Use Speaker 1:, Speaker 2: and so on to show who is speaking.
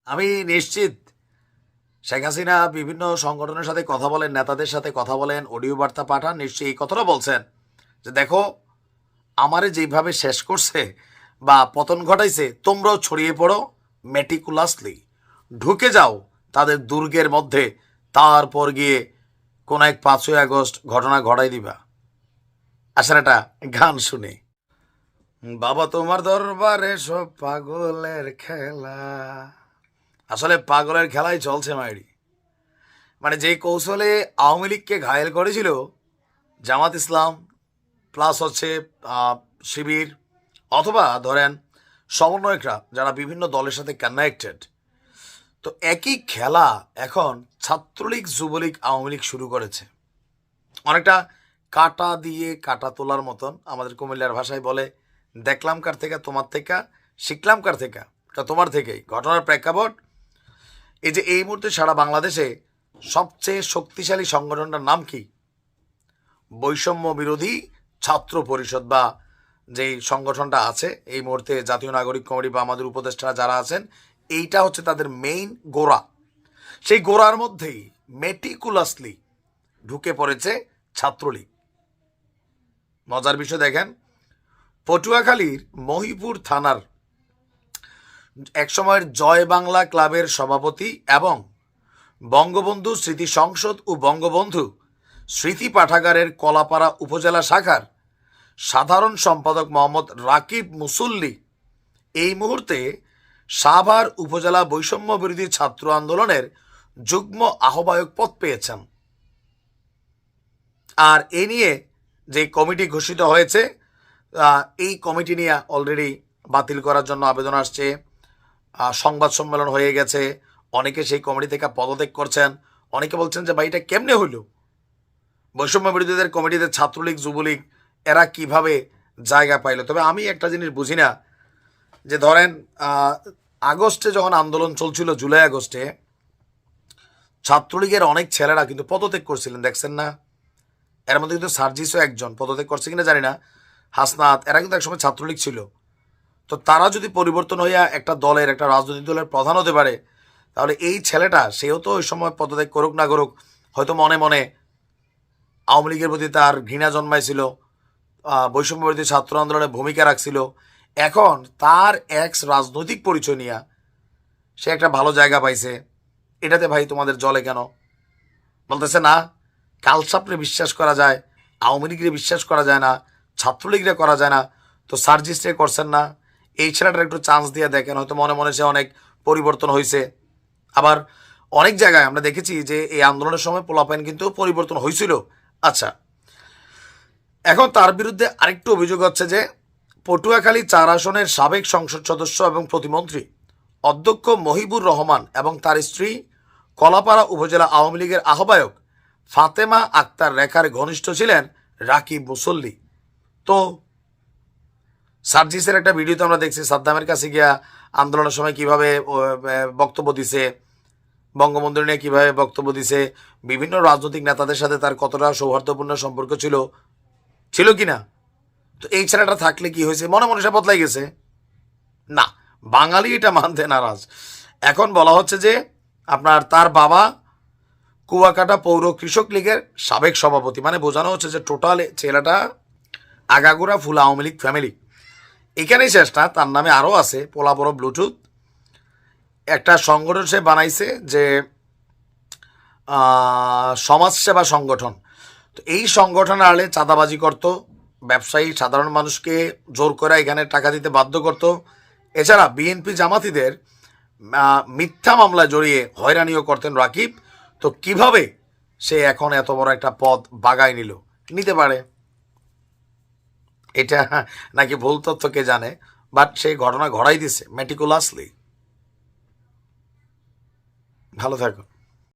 Speaker 1: আমি নিশ্চিত শেখ হাসিনা বিভিন্ন সংগঠনের সাথে কথা বলেন, নেতাদের সাথে কথা বলেন, অডিও বার্তা পাঠান, নিশ্চয়ই এই কথাটা বলছেন যে দেখো আমারে যেভাবে শেষ করছে বা পতন ঘটাইছে, তোমরাও ছড়িয়ে পড়ো মেটিকুলাসলি, ঢুকে যাও তাদের দুর্গের মধ্যে, তারপর গিয়ে কোন এক 5ই আগস্ট ঘটনা ঘটাই দিবা। আসলে একটা গান শুনে, বাবা তোমার দরবারে সব পাগলের খেলা। আসলে পাগলের খেলাই চলছে মাইরি। মানে যে কৌশলে আওয়ামী লীগকে ঘায়েল করেছিল জামাত ইসলাম প্লাস হচ্ছে শিবির, অথবা ধরেন সমন্বয়করা যারা বিভিন্ন দলের সাথে কানেক্টেড, তো একই খেলা এখন ছাত্রলীগ, যুবলীগ, আওয়ামী লীগ শুরু করেছে। অনেকটা কাটা দিয়ে কাটা তোলার মতন, আমাদের কুমিল্লার ভাষায় বলে দেখলাম কার থেকে, তোমার থেকে, শিখলাম কার থেকে, তোমার থেকেই। ঘটনার প্রেক্ষাপট এই যে এই মুহূর্তে সারা বাংলাদেশে সবচেয়ে শক্তিশালী সংগঠনটার নাম কি? বৈষম্য বিরোধী ছাত্র পরিষদ, বা যেই সংগঠনটা আছে এই মুহূর্তে জাতীয় নাগরিক কমিটি বা আমাদের উপদেষ্টারা যারা আছেন, এইটা হচ্ছে তাদের মেইন গোড়া। সেই গোড়ার মধ্যেই মেটিকুলাসলি ঢুকে পড়েছে ছাত্রলীগ। মজার বিষয় দেখেন, পটুয়াখালীর মহিপুর থানার একসময়ের জয় বাংলা ক্লাবের সভাপতি এবং বঙ্গবন্ধু স্মৃতি সংসদ ও বঙ্গবন্ধু স্মৃতি পাঠাগারের কলাপাড়া উপজেলা শাখার সাধারণ সম্পাদক মোহাম্মদ রাকিব মুসল্লি এই মুহূর্তে সাভার উপজেলা বৈষম্য বিরোধী ছাত্র আন্দোলনের যুগ্ম আহ্বায়ক পদ পেয়েছেন। আর এ নিয়ে যে কমিটি ঘোষিত হয়েছে, এই কমিটি নিয়ে অলরেডি বাতিল করার জন্য আবেদন আসছে, সংবাদ সম্মেলন হয়ে গেছে, অনেকে সেই কমিটি থেকে পদত্যাগ করছেন। অনেকে বলছেন যে ভাই এটা কেমনে হইল, বৈষম্য বিরোধীদের কমিটিতে ছাত্রলীগ, যুবলীগ এরা কিভাবে জায়গা পাইল? তবে আমি একটা জিনিস বুঝি না, যে ধরেন আগস্টে যখন আন্দোলন চলছিল, জুলাই আগস্টে ছাত্রলীগের অনেক ছেলেরা কিন্তু পদত্যাগ করছিলেন, দেখছেন না? এর মধ্যে কিন্তু সার্জিসও একজন পদত্যাগ করছে কিনা জানি না, হাসনাত, এরা কিন্তু একসময় ছাত্রলীগ ছিল। তো তারা যদি পরিবর্তন হইয়া একটা দলের, একটা রাজনৈতিক দলের প্রধান হতে পারে, তাহলে এই ছেলেটা সেও তো ওই সময় পদত্যাগ করুক না করুক, হয়তো মনে মনে আওয়ামী লীগের প্রতি তার ঘৃণা জন্মাইছিল, বৈষম্য বিরোধী ছাত্র আন্দোলনে ভূমিকা রাখছিল। এখন তার এক্স রাজনৈতিক পরিচয় নিয়ে সে একটা ভালো জায়গা পাইছে, এটাতে ভাই তোমাদের জলে কেন? বলতেছে না, কালসাপরে বিশ্বাস করা যায়, আওয়ামী লীগরে বিশ্বাস করা যায় না, ছাত্রলীগরে করা যায় না, তো সার্জিস্টে করছেন না? এই ছেলেটার একটু চান্স দিয়ে দেখেন, হয়তো মনে মনে সে অনেক পরিবর্তন হয়েছে। আবার অনেক জায়গায় আমরা দেখেছি যে এই আন্দোলনের সময় পোলাপাইন কিন্তু পরিবর্তন হয়েছিল। আচ্ছা, এখন তার বিরুদ্ধে আরেকটু অভিযোগ হচ্ছে যে পটুয়াখালী 4 আসনের সাবেক সংসদ সদস্য এবং প্রতিমন্ত্রী অধ্যক্ষ মহিবুর রহমান এবং তার স্ত্রী কলাপাড়া উপজেলা আওয়ামী লীগের আহ্বায়ক ফাতেমা আক্তার রেখার ঘনিষ্ঠ ছিলেন রাকিব মুসল্লি। তো সার্জিসের একটা ভিডিওতে আমরা দেখছি সাদ্দামের কাছে গিয়া আন্দোলনের সময় কিভাবে বক্তব্য দিছে, বঙ্গবন্ধু নিয়ে কীভাবে বক্তব্য দিছে, বিভিন্ন রাজনৈতিক নেতাদের সাথে তার কতটা সৌহার্দ্যপূর্ণ সম্পর্ক ছিল ছিল কিনা। তো এই ছেলেটা থাকলে কি হয়েছে, মনে মনে সে বদলাই গেছে? না, বাঙালি এটা মানতে নারাজ। এখন বলা হচ্ছে যে আপনার তার বাবা কুয়াকাটা পৌর কৃষক লীগের সাবেক সভাপতি, মানে বোঝানো হচ্ছে যে টোটাল ছেলেটা আগাগোড়া ফুল আওয়ামী লীগ ফ্যামিলি। এখানেই শেষটা, তার নামে আরও আছে পোলা বড় ব্লুটুথ একটা সংগঠন সে বানাইছে, যে সমাজসেবা সংগঠন। তো এই সংগঠনের আড়ে চাঁদাবাজি করত, ব্যবসায়ী সাধারণ মানুষকে জোর করে এখানে টাকা দিতে বাধ্য করত। এছাড়া বিএনপি জামাতিদের মিথ্যা মামলায় জড়িয়ে হয়রানিও করতেন রাকিব। তো কিভাবে সে এখন এত বড় একটা পদ বাগায় নিতে পারে, এটা নাকি ভুল তথ্য কে জানে, বাট সেই ঘটনা ঘটাই দিছে মেটিকুলাসলি। ভালো থাকো।